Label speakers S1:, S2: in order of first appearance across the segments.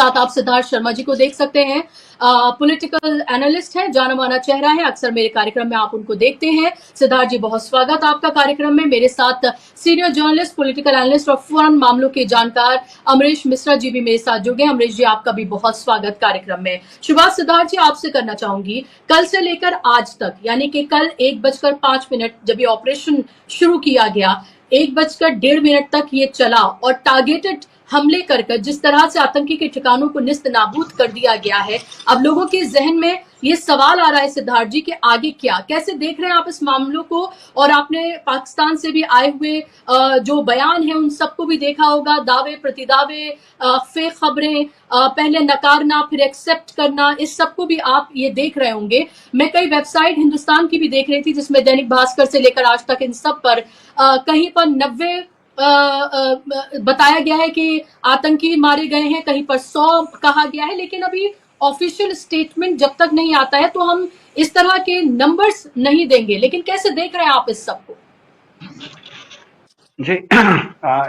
S1: साथ आप सिद्धार्थ शर्मा जी को देख सकते हैं। पॉलिटिकल एनालिस्ट है, जाना माना चेहरा है, अक्सर मेरे कार्यक्रम में आप उनको देखते हैं। सिद्धार्थ जी, बहुत स्वागत आपका कार्यक्रम में। मेरे साथ सीनियर जर्नलिस्ट, पॉलिटिकल एनालिस्ट और फौरन मामलों के जानकार अमरीश मिश्रा जी भी मेरे साथ जुड़े हैं। अमरीश जी, आपका भी बहुत स्वागत कार्यक्रम में। शुरुआत सिद्धार्थ जी आपसे करना चाहूंगी, कल से लेकर आज तक, यानी कि कल 1:05 जब ये ऑपरेशन शुरू किया गया, 1:01.5 तक ये चला और टारगेटेड हमले कर जिस तरह से आतंकी के ठिकानों को निस्त नाबूद कर दिया गया है, अब लोगों के जहन में ये सवाल आ रहा है सिद्धार्थ जी कि आगे क्या, कैसे देख रहे हैं आप इस मामलों को? और आपने पाकिस्तान से भी आए हुए जो बयान है उन सबको भी देखा होगा, दावे प्रतिदावे, फेक खबरें, पहले नकारना फिर एक्सेप्ट करना, इस सबको भी आप ये देख रहे होंगे। मैं कई वेबसाइट हिंदुस्तान की भी देख रही थी जिसमें दैनिक भास्कर से लेकर आज तक इन सब पर कहीं पर 90 बताया गया है कि आतंकी मारे गए हैं, कहीं पर 100 कहा गया है, लेकिन अभी ऑफिशियल स्टेटमेंट जब तक नहीं आता है तो हम इस तरह के नंबर्स नहीं देंगे। लेकिन कैसे देख रहे हैं आप इस सबको?
S2: जी,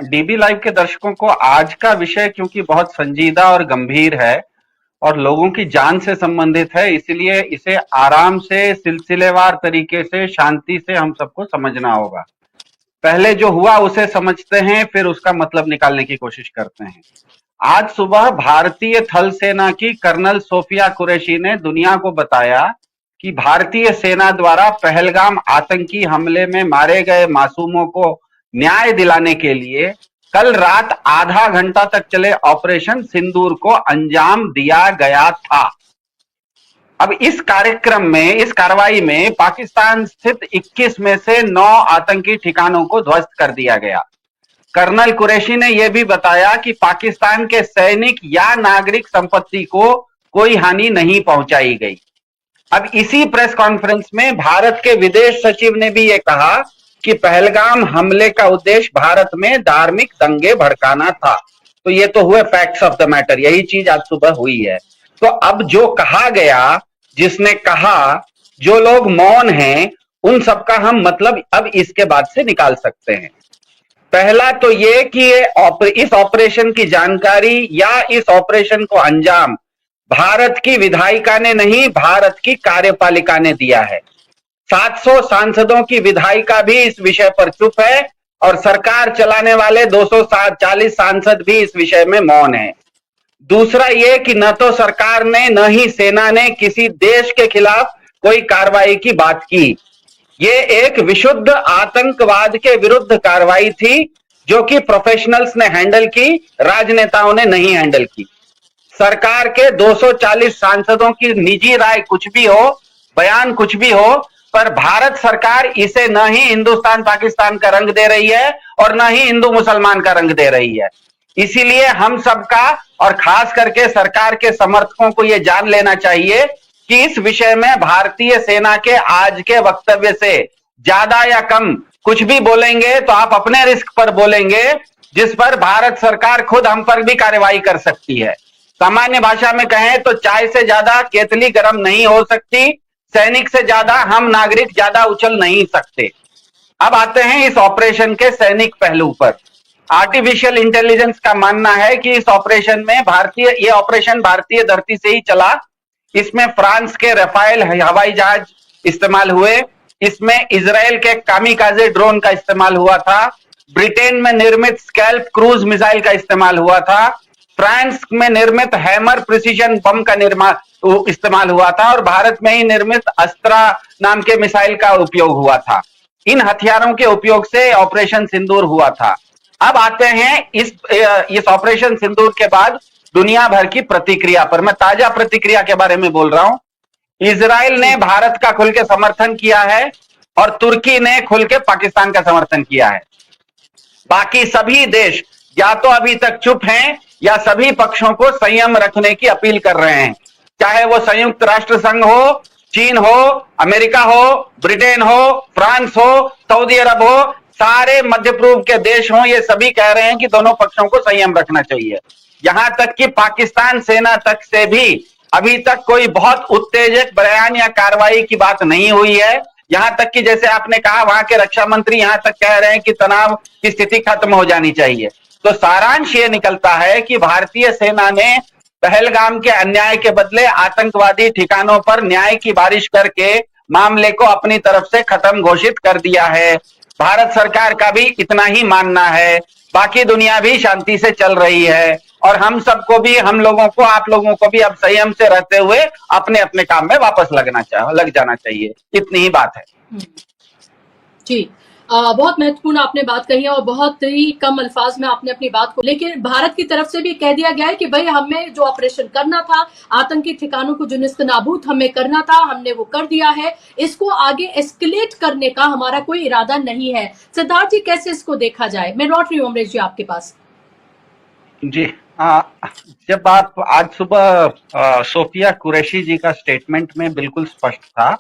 S2: डीबी लाइव के दर्शकों को आज का विषय क्योंकि बहुत संजीदा और गंभीर है और लोगों की जान से संबंधित है, इसलिए इसे आराम से सिलसिलेवार तरीके से शांति से हम सबको समझना होगा। पहले जो हुआ उसे समझते हैं, फिर उसका मतलब निकालने की कोशिश करते हैं। आज सुबह भारतीय थल सेना की कर्नल सोफिया कुरैशी ने दुनिया को बताया कि भारतीय सेना द्वारा पहलगाम आतंकी हमले में मारे गए मासूमों को न्याय दिलाने के लिए कल रात आधा घंटा तक चले ऑपरेशन सिंदूर को अंजाम दिया गया था। अब इस कार्यक्रम में, इस कार्रवाई में पाकिस्तान स्थित 21 में से 9 आतंकी ठिकानों को ध्वस्त कर दिया गया। कर्नल कुरैशी ने यह भी बताया कि पाकिस्तान के सैनिक या नागरिक संपत्ति को कोई हानि नहीं पहुंचाई गई। अब इसी प्रेस कॉन्फ्रेंस में भारत के विदेश सचिव ने भी यह कहा कि पहलगाम हमले का उद्देश्य भारत में धार्मिक दंगे भड़काना था। तो ये तो हुए फैक्ट्स ऑफ द मैटर, यही चीज आज सुबह हुई है। तो अब जो कहा गया, जिसने कहा, जो लोग मौन हैं, उन सबका हम मतलब अब इसके बाद से निकाल सकते हैं। पहला तो ये कि इस ऑपरेशन की जानकारी या इस ऑपरेशन को अंजाम भारत की विधायिका ने नहीं, भारत की कार्यपालिका ने दिया है। 700 सांसदों की विधायिका भी इस विषय पर चुप है और सरकार चलाने वाले 240 सांसद भी इस विषय में मौन है। दूसरा ये कि न तो सरकार ने न ही सेना ने किसी देश के खिलाफ कोई कार्रवाई की बात की। ये एक विशुद्ध आतंकवाद के विरुद्ध कार्रवाई थी जो कि प्रोफेशनल्स ने हैंडल की, राजनेताओं ने नहीं हैंडल की। सरकार के 240 सांसदों की निजी राय कुछ भी हो, बयान कुछ भी हो, पर भारत सरकार इसे न ही हिंदुस्तान पाकिस्तान का रंग दे रही है और न ही हिंदू मुसलमान का रंग दे रही है। इसीलिए हम सबका और खास करके सरकार के समर्थकों को यह जान लेना चाहिए कि इस विषय में भारतीय सेना के आज के वक्तव्य से ज्यादा या कम कुछ भी बोलेंगे तो आप अपने रिस्क पर बोलेंगे, जिस पर भारत सरकार खुद हम पर भी कार्रवाई कर सकती है। सामान्य भाषा में कहें तो चाय से ज्यादा केतली गर्म नहीं हो सकती, सैनिक से ज्यादा हम नागरिक ज्यादा उछल नहीं सकते। अब आते हैं इस ऑपरेशन के सैनिक पहलू पर। आर्टिफिशियल इंटेलिजेंस का मानना है कि इस ऑपरेशन में ये ऑपरेशन भारतीय धरती से ही चला। इसमें फ्रांस के राफेल हवाई जहाज इस्तेमाल हुए, इसमें इजराइल के कामिकाजे ड्रोन का इस्तेमाल हुआ था, ब्रिटेन में निर्मित स्कैल्प क्रूज मिसाइल का इस्तेमाल हुआ था, फ्रांस में निर्मित हैमर प्रिसीजन बम का इस्तेमाल हुआ था और भारत में ही निर्मित अस्त्रा नाम के मिसाइल का उपयोग हुआ था। इन हथियारों के उपयोग से ऑपरेशन सिंदूर हुआ था। अब आते हैं इस ऑपरेशन सिंदूर के बाद दुनिया भर की प्रतिक्रिया पर। मैं ताजा प्रतिक्रिया के बारे में बोल रहा हूं। इजराइल ने भारत का खुल के समर्थन किया है और तुर्की ने खुल के पाकिस्तान का समर्थन किया है। बाकी सभी देश या तो अभी तक चुप हैं या सभी पक्षों को संयम रखने की अपील कर रहे हैं। चाहे वो संयुक्त राष्ट्र संघ हो, चीन हो, अमेरिका हो, ब्रिटेन हो, फ्रांस हो, सऊदी अरब हो, सारे मध्य पूर्व के देश हों, ये सभी कह रहे हैं कि दोनों पक्षों को संयम रखना चाहिए। यहां तक कि पाकिस्तान सेना तक से भी अभी तक कोई बहुत उत्तेजक बयान या कार्रवाई की बात नहीं हुई है। यहां तक कि जैसे आपने कहा, वहां के रक्षा मंत्री यहां तक कह रहे हैं कि तनाव की स्थिति खत्म हो जानी चाहिए। तो सारांश ये निकलता है कि भारतीय सेना ने पहलगाम के अन्याय के बदले आतंकवादी ठिकानों पर न्याय की बारिश करके मामले को अपनी तरफ से खत्म घोषित कर दिया है। भारत सरकार का भी इतना ही मानना है, बाकी दुनिया भी शांति से चल रही है और हम सबको भी, हम लोगों को, आप लोगों को भी अब संयम से रहते हुए अपने अपने काम में वापस लग जाना चाहिए। इतनी ही बात है।
S1: जी, बहुत महत्वपूर्ण आपने बात कही है और बहुत ही कम अल्फाज में आपने अपनी बात को, लेकिन भारत की तरफ से भी कह दिया गया है कि भाई हमें जो ऑपरेशन करना था, आतंकी ठिकानों को जो निस्तनाबूद हमें करना था, हमने वो कर दिया है। इसको आगे एस्केलेट करने का हमारा कोई इरादा नहीं है। सिद्धार्थ जी, कैसे इसको देखा जाए? मैं लौट रही हूँ अमरीश जी आपके पास।
S2: जी, जब आप आज सुबह सोफिया कुरैशी जी का स्टेटमेंट में बिल्कुल स्पष्ट था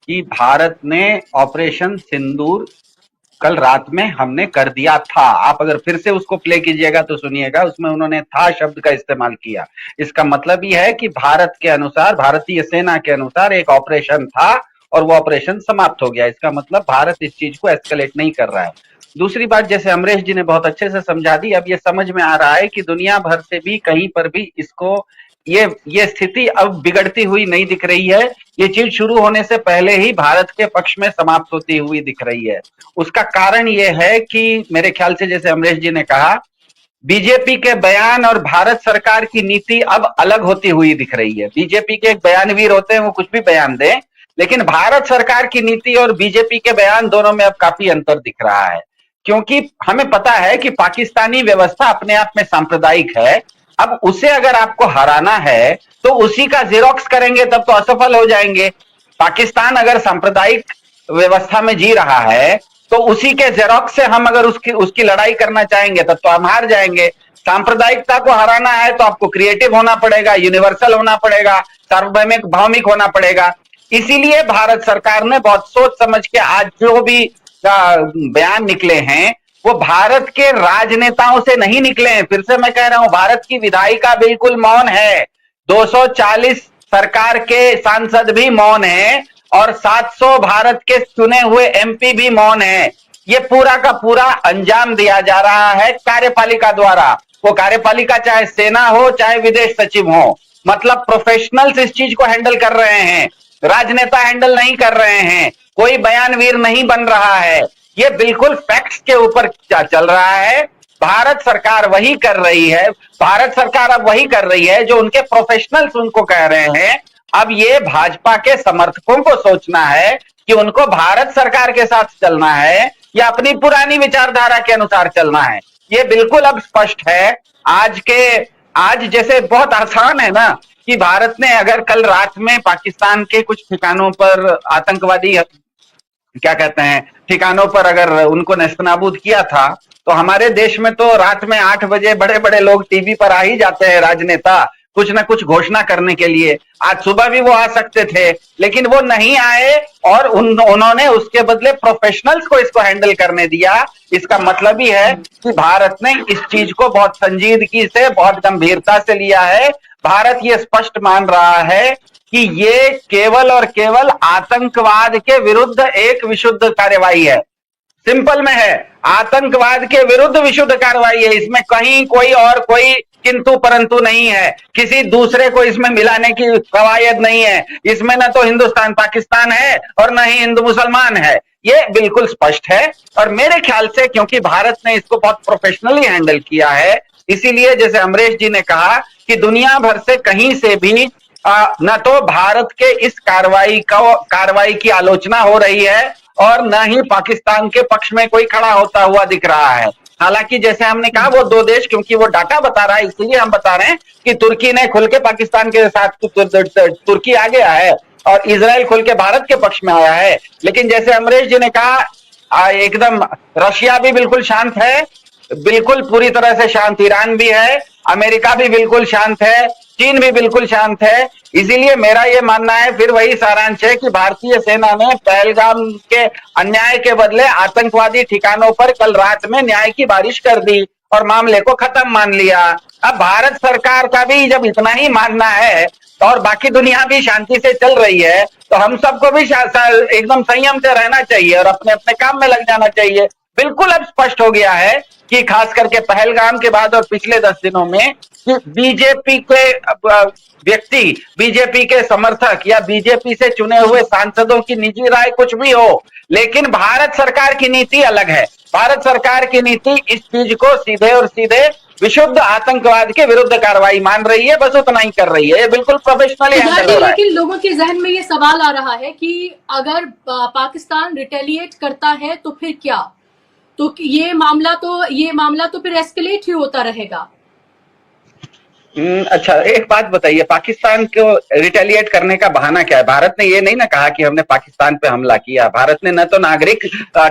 S2: कि भारत ने ऑपरेशन सिंदूर कल रात में हमने कर दिया था। आप अगर फिर से उसको प्ले कीजिएगा तो सुनिएगा, उसमें उन्होंने था शब्द का इस्तेमाल किया। इसका मतलब ये है कि भारत के अनुसार, भारतीय सेना के अनुसार एक ऑपरेशन था और वो ऑपरेशन समाप्त हो गया। इसका मतलब भारत इस चीज को एस्केलेट नहीं कर रहा है। दूसरी बात, जैसे अमरीश जी ने बहुत अच्छे से समझा दी, अब ये समझ में आ रहा है कि दुनिया भर से भी कहीं पर भी इसको ये स्थिति अब बिगड़ती हुई नहीं दिख रही है। ये चीज शुरू होने से पहले ही भारत के पक्ष में समाप्त होती हुई दिख रही है। उसका कारण ये है कि मेरे ख्याल से, जैसे अमरीश जी ने कहा, बीजेपी के बयान और भारत सरकार की नीति अब अलग होती हुई दिख रही है। बीजेपी के एक बयानवीर होते हैं, वो कुछ भी बयान दें, लेकिन भारत सरकार की नीति और बीजेपी के बयान दोनों में अब काफी अंतर दिख रहा है। क्योंकि हमें पता है कि पाकिस्तानी व्यवस्था अपने आप में सांप्रदायिक है। अब उसे अगर आपको हराना है तो उसी का जेरोक्स करेंगे, तब तो असफल हो जाएंगे। पाकिस्तान अगर सांप्रदायिक व्यवस्था में जी रहा है तो उसी के जेरोक्स से हम अगर उसकी लड़ाई करना चाहेंगे तब तो हम हार जाएंगे। सांप्रदायिकता को हराना है तो आपको क्रिएटिव होना पड़ेगा, यूनिवर्सल होना पड़ेगा, सार्वभौमिक भौमिक होना पड़ेगा। इसीलिए भारत सरकार ने बहुत सोच समझ के आज जो भी बयान निकले हैं वो भारत के राजनेताओं से नहीं निकले हैं। फिर से मैं कह रहा हूं, भारत की विधायिका बिल्कुल मौन है, 240 सरकार के सांसद भी मौन है और 700 भारत के चुने हुए एमपी भी मौन है। ये पूरा का पूरा अंजाम दिया जा रहा है कार्यपालिका द्वारा। वो कार्यपालिका चाहे सेना हो चाहे विदेश सचिव हो, मतलब प्रोफेशनल्स इस चीज को हैंडल कर रहे हैं, राजनेता हैंडल नहीं कर रहे हैं, कोई बयानवीर नहीं बन रहा है। ये बिल्कुल फैक्ट्स के ऊपर चल रहा है। भारत सरकार वही कर रही है, भारत सरकार अब वही कर रही है जो उनके प्रोफेशनल्स उनको कह रहे हैं। अब ये भाजपा के समर्थकों को सोचना है कि उनको भारत सरकार के साथ चलना है या अपनी पुरानी विचारधारा के अनुसार चलना है। ये बिल्कुल अब स्पष्ट है। आज जैसे बहुत आसान है ना कि भारत ने अगर कल रात में पाकिस्तान के कुछ ठिकानों पर आतंकवादी, क्या कहते हैं, ठिकानों पर अगर उनको नेस्तनाबूद किया था, तो हमारे देश में तो रात में 8 बजे बड़े बड़े लोग टीवी पर आ ही जाते हैं, राजनेता कुछ ना कुछ घोषणा करने के लिए। आज सुबह भी वो आ सकते थे, लेकिन वो नहीं आए और उन्होंने उसके बदले प्रोफेशनल्स को इसको हैंडल करने दिया। इसका मतलब ही है कि भारत ने इस चीज को बहुत संजीदगी से, बहुत गंभीरता से लिया है। भारत ये स्पष्ट मान रहा है कि ये केवल और केवल आतंकवाद के विरुद्ध एक विशुद्ध कार्यवाही है। सिंपल में है, आतंकवाद के विरुद्ध विशुद्ध कार्रवाई है। इसमें कहीं कोई किंतु परंतु नहीं है, किसी दूसरे को इसमें मिलाने की कवायद नहीं है। इसमें न तो हिंदुस्तान पाकिस्तान है और न ही हिंदू मुसलमान है, ये बिल्कुल स्पष्ट है। और मेरे ख्याल से क्योंकि भारत ने इसको बहुत प्रोफेशनली हैंडल किया है, इसीलिए जैसे अमरीश जी ने कहा कि दुनिया भर से कहीं से भी न तो भारत के इस कार्रवाई की आलोचना हो रही है और न ही पाकिस्तान के पक्ष में कोई खड़ा होता हुआ दिख रहा है। हालांकि जैसे हमने कहा, वो दो देश, क्योंकि वो डाटा बता रहा है इसलिए हम बता रहे हैं कि तुर्की ने खुल के पाकिस्तान के साथ, तुर्की आ गया है और इजराइल खुल के भारत के पक्ष में आया है। लेकिन जैसे अमरीश जी ने कहा, एकदम रशिया भी बिल्कुल शांत है, बिल्कुल पूरी तरह से शांत ईरान भी है, अमेरिका भी बिल्कुल शांत है, चीन भी बिल्कुल शांत है। इसीलिए मेरा यह मानना है, फिर वही सारांश है कि भारतीय सेना ने पहलगाम के अन्याय के बदले आतंकवादी ठिकानों पर कल रात में न्याय की बारिश कर दी और मामले को खत्म मान लिया। अब भारत सरकार का भी जब इतना ही मानना है और बाकी दुनिया भी शांति से चल रही है, तो हम सबको भी एकदम संयम से रहना चाहिए और अपने अपने काम में लग जाना चाहिए। बिल्कुल अब स्पष्ट हो गया है कि खास करके पहलगाम के बाद और पिछले 10 दिनों में कि बीजेपी के व्यक्ति, बीजेपी के समर्थक या बीजेपी से चुने हुए सांसदों की निजी राय कुछ भी हो, लेकिन भारत सरकार की नीति अलग है। भारत सरकार की नीति इस चीज को सीधे और सीधे विशुद्ध आतंकवाद के विरुद्ध कार्रवाई मान रही है, बस उतना ही कर रही है। ये बिल्कुल प्रोफेशनली हैंडल हो रहा है।
S1: लेकिन लोगों के जहन में ये सवाल आ रहा है कि अगर पाकिस्तान रिटेलिएट करता है तो फिर क्या? तो ये मामला तो फिर एस्केलेट ही होता रहेगा।
S2: अच्छा, एक बात बताइए, पाकिस्तान को रिटेलिएट करने का बहाना क्या है? भारत ने ये नहीं ना कहा कि हमने पाकिस्तान पे हमला किया। भारत ने न तो नागरिक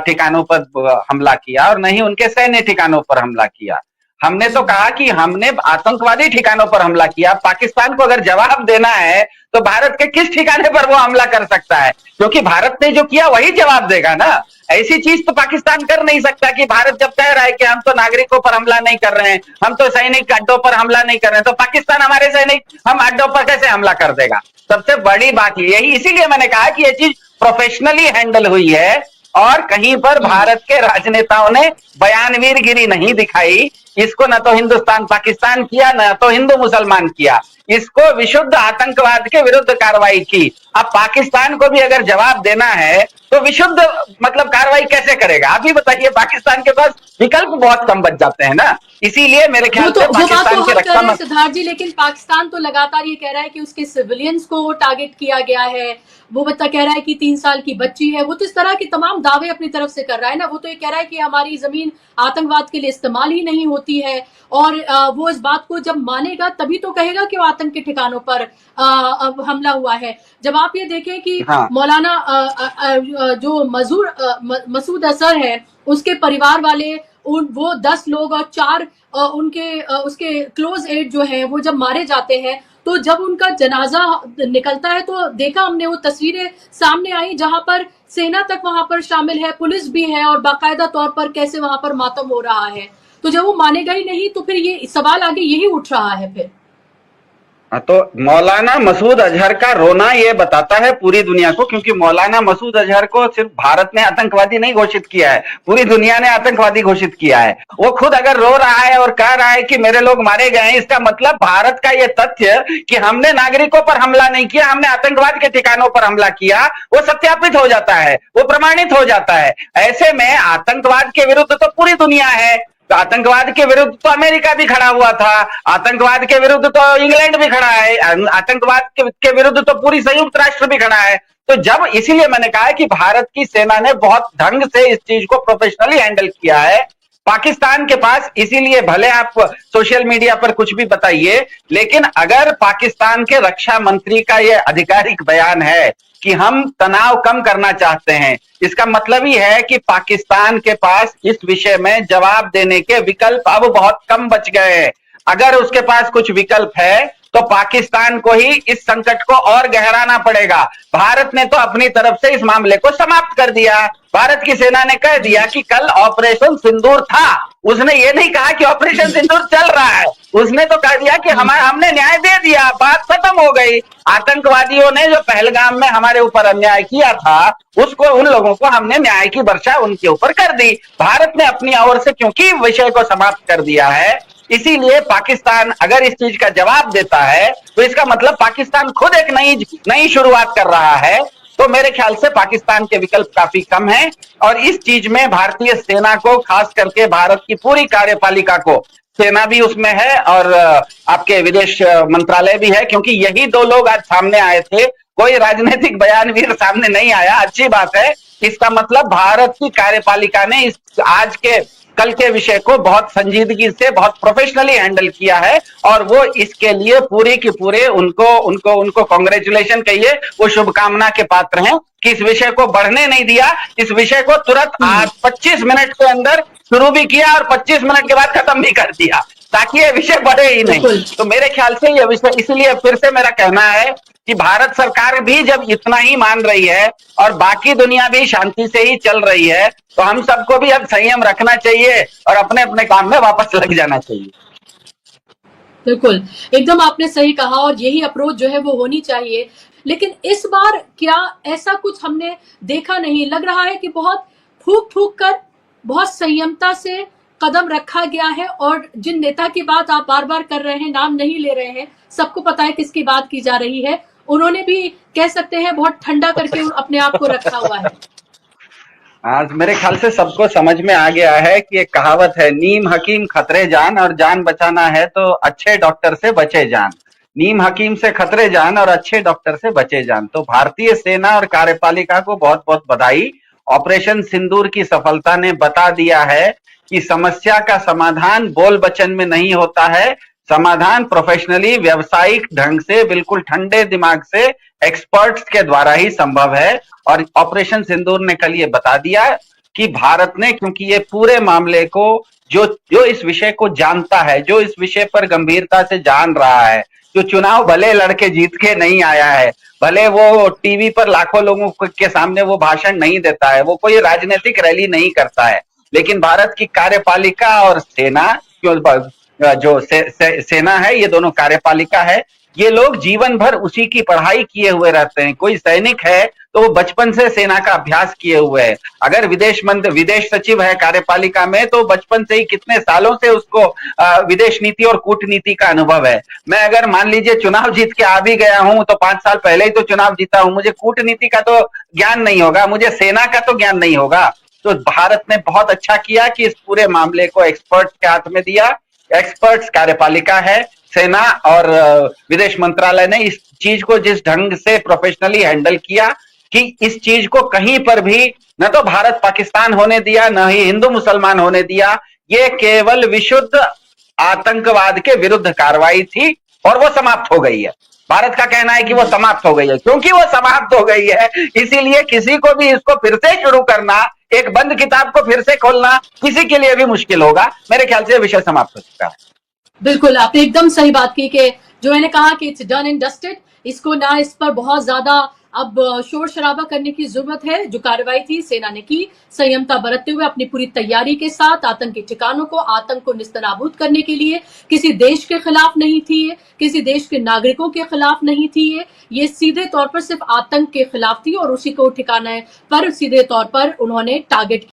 S2: ठिकानों पर हमला किया और न ही उनके सैन्य ठिकानों पर हमला किया। हमने तो कहा कि हमने आतंकवादी ठिकानों पर हमला किया। पाकिस्तान को अगर जवाब देना है तो भारत के किस ठिकाने पर वो हमला कर सकता है? क्योंकि भारत ने जो किया वही जवाब देगा ना। ऐसी चीज तो पाकिस्तान कर नहीं सकता कि भारत जब कह रहा है कि हम तो नागरिकों पर हमला नहीं कर रहे हैं, हम तो सैनिक अड्डों पर हमला नहीं कर रहे हैं, तो पाकिस्तान हमारे सैनिक हम अड्डों पर कैसे हमला कर देगा? सबसे बड़ी बात यही, इसीलिए मैंने कहा कि ये चीज प्रोफेशनली हैंडल हुई है और कहीं पर भारत के राजनेताओं ने बयानवीरगिरी नहीं दिखाई। इसको न तो हिंदुस्तान पाकिस्तान किया, न तो हिंदू मुसलमान किया, इसको विशुद्ध आतंकवाद के विरुद्ध कार्रवाई की। अब पाकिस्तान को भी अगर जवाब देना है तो विशुद्ध मतलब कार्रवाई कैसे करेगा? आप ही बताइए, पाकिस्तान के पास विकल्प बहुत कम बच जाते हैं ना। इसीलिए मेरे ख्याल से पाकिस्तान के रक्षा
S1: सिद्धार्थ जी, लेकिन पाकिस्तान तो लगातार ये कह रहा है कि उसके सिविलियंस को टारगेट किया गया है। वो बच्चा कह रहा है कि 3 साल की बच्ची है। वो तो इस तरह के तमाम दावे अपनी तरफ से कर रहा है ना। वो तो ये कह रहा है कि हमारी जमीन आतंकवाद के लिए इस्तेमाल ही नहीं होती है, और वो इस बात को जब मानेगा तभी तो कहेगा कि वो आतंक के ठिकानों पर हमला हुआ है। जब आप ये देखें कि मौलाना जो मसूद अजहर है, उसके परिवार वाले वो 10 लोग और 4 उसके क्लोज एड जो है वो जब मारे जाते हैं, तो जब उनका जनाजा निकलता है तो देखा हमने, वो तस्वीरें सामने आई जहां पर सेना तक वहां पर शामिल है, पुलिस भी है, और बाकायदा तौर पर कैसे वहां पर मातम हो रहा है। तो जब वो मानेगा ही नहीं तो फिर ये सवाल आगे यही उठ रहा है। फिर
S2: तो मौलाना मसूद अजहर का रोना ये बताता है पूरी दुनिया को, क्योंकि मौलाना मसूद अजहर को सिर्फ भारत ने आतंकवादी नहीं घोषित किया है, पूरी दुनिया ने आतंकवादी घोषित किया है। वो खुद अगर रो रहा है और कह रहा है कि मेरे लोग मारे गए हैं, इसका मतलब भारत का ये तथ्य कि हमने नागरिकों पर हमला नहीं किया, हमने आतंकवाद के ठिकानों पर हमला किया, वो सत्यापित हो जाता है, वो प्रमाणित हो जाता है। ऐसे में आतंकवाद के विरुद्ध तो पूरी दुनिया है, तो आतंकवाद के विरुद्ध तो अमेरिका भी खड़ा हुआ था, आतंकवाद के विरुद्ध तो इंग्लैंड भी खड़ा है, आतंकवाद के विरुद्ध तो पूरी संयुक्त राष्ट्र भी खड़ा है। तो जब, इसीलिए मैंने कहा है कि भारत की सेना ने बहुत ढंग से इस चीज को प्रोफेशनली हैंडल किया है। पाकिस्तान के पास, इसीलिए भले आप सोशल मीडिया पर कुछ भी बताइए, लेकिन अगर पाकिस्तान के रक्षा मंत्री का यह आधिकारिक बयान है कि हम तनाव कम करना चाहते हैं, इसका मतलब ही है कि पाकिस्तान के पास इस विषय में जवाब देने के विकल्प अब बहुत कम बच गए हैं। अगर उसके पास कुछ विकल्प है तो पाकिस्तान को ही इस संकट को और गहराना पड़ेगा। भारत ने तो अपनी तरफ से इस मामले को समाप्त कर दिया। भारत की सेना ने कह दिया कि कल ऑपरेशन सिंदूर था, उसने ये नहीं कहा कि ऑपरेशन सिंदूर चल रहा है, उसने तो कह दिया कि हमने न्याय दे दिया, बात खत्म हो गई। आतंकवादियों ने जो पहलगाम में हमारे ऊपर अन्याय किया था, उसको, उन लोगों को हमने न्याय की वर्षा उनके ऊपर कर दी। भारत ने अपनी ओर से क्योंकि विषय को समाप्त कर दिया है, इसीलिए पाकिस्तान अगर इस चीज का जवाब देता है तो इसका मतलब पाकिस्तान खुद एक नई शुरुआत कर रहा है। तो मेरे ख्याल से पाकिस्तान के विकल्प काफी कम हैं, और इस चीज में भारतीय सेना को, खास करके भारत की पूरी कार्यपालिका को, सेना भी उसमें है और आपके विदेश मंत्रालय भी है, क्योंकि यही 2 लोग आज सामने आए थे, कोई राजनीतिक बयानवीर सामने नहीं आया। अच्छी बात है, इसका मतलब भारत की कार्यपालिका ने इस आज के कल के विषय को बहुत संजीदगी से, बहुत प्रोफेशनली हैंडल किया है, और वो इसके लिए पूरे के पूरे उनको कांग्रेचुलेशन कहिए, वो शुभकामना के पात्र हैं कि इस विषय को बढ़ने नहीं दिया। इस विषय को तुरंत आज 25 मिनट के अंदर शुरू भी किया और 25 मिनट के बाद खत्म भी कर दिया, ताकि ये विषय बढ़े ही नहीं। तो मेरे ख्याल से ये विषय, इसलिए फिर से मेरा कहना है कि भारत सरकार भी जब इतना ही मान रही है और बाकी दुनिया भी शांति से ही चल रही है, तो हम सबको भी अब संयम रखना चाहिए और अपने अपने काम में वापस लग जाना चाहिए।
S1: बिल्कुल, एकदम आपने सही कहा, और यही अप्रोच जो है वो होनी चाहिए। लेकिन इस बार क्या ऐसा कुछ हमने देखा नहीं? लग रहा है कि बहुत फूंक कर, बहुत संयमता से कदम रखा गया है और जिन नेता की बात आप बार बार कर रहे हैं, नाम नहीं ले रहे हैं, सबको पता है किसकी बात की जा रही है, उन्होंने भी कह सकते हैं बहुत ठंडा करके अपने आप को रखा हुआ है।
S2: आज मेरे ख्याल से सबको समझ में आ गया है कि एक कहावत है, नीम हकीम खतरे जान, और जान बचाना है तो अच्छे डॉक्टर से बचे जान। नीम हकीम से खतरे जान और अच्छे डॉक्टर से बचे जान। तो भारतीय सेना और कार्यपालिका को बहुत बहुत बधाई। ऑपरेशन सिंदूर की सफलता ने बता दिया है कि समस्या का समाधान बोल बचन में नहीं होता है, समाधान प्रोफेशनली व्यावसायिक ढंग से बिल्कुल ठंडे दिमाग से एक्सपर्ट्स के द्वारा ही संभव है। और ऑपरेशन सिंदूर ने कल ये बता दिया कि भारत ने, क्योंकि ये पूरे मामले को जो इस विषय को जानता है, जो इस विषय पर गंभीरता से जान रहा है, जो चुनाव भले लड़के जीत के नहीं आया है, भले वो टीवी पर लाखों लोगों के सामने वो भाषण नहीं देता है, वो कोई राजनीतिक रैली नहीं करता है, लेकिन भारत की कार्यपालिका और सेना, जो सेना है, ये दोनों कार्यपालिका है, ये लोग जीवन भर उसी की पढ़ाई किए हुए रहते हैं। कोई सैनिक है तो वो बचपन से सेना का अभ्यास किए हुए है। अगर विदेश सचिव है कार्यपालिका में, तो बचपन से ही कितने सालों से उसको विदेश नीति और कूटनीति का अनुभव है। मैं अगर मान लीजिए चुनाव जीत के आ भी गया हूं, तो 5 साल पहले ही तो चुनाव जीता हूं, मुझे कूटनीति का तो ज्ञान नहीं होगा, मुझे सेना का तो ज्ञान नहीं होगा। तो भारत ने बहुत अच्छा किया कि इस पूरे मामले को एक्सपर्ट्स के हाथ में दिया। एक्सपर्ट्स कार्यपालिका है, सेना और विदेश मंत्रालय ने इस चीज को जिस ढंग से प्रोफेशनली हैंडल किया कि इस चीज को कहीं पर भी न तो भारत पाकिस्तान होने दिया, न ही हिंदू मुसलमान होने दिया। ये केवल विशुद्ध आतंकवाद के विरुद्ध कार्रवाई थी और वो समाप्त हो गई है। भारत का कहना है कि वो समाप्त हो गई है। क्योंकि वो समाप्त हो गई है, इसीलिए किसी को भी इसको फिर से शुरू करना, एक बंद किताब को फिर से खोलना, किसी के लिए भी मुश्किल होगा। मेरे ख्याल से विषय समाप्त हो चुका है।
S1: बिल्कुल, आपने एकदम सही बात की कि जो मैंने कहा कि इट्स डन एंड डस्टेड, इसको ना इस पर बहुत ज्यादा अब शोर शराबा करने की जरूरत है। जो कार्रवाई थी सेना ने की, संयमता बरतते हुए अपनी पूरी तैयारी के साथ, आतंकी ठिकानों को, आतंक को निस्तनाबूद करने के लिए। किसी देश के खिलाफ नहीं थी ये, किसी देश के नागरिकों के खिलाफ नहीं थी ये सीधे तौर पर सिर्फ आतंक के खिलाफ थी और उसी को ठिकाने पर सीधे तौर पर उन्होंने टारगेट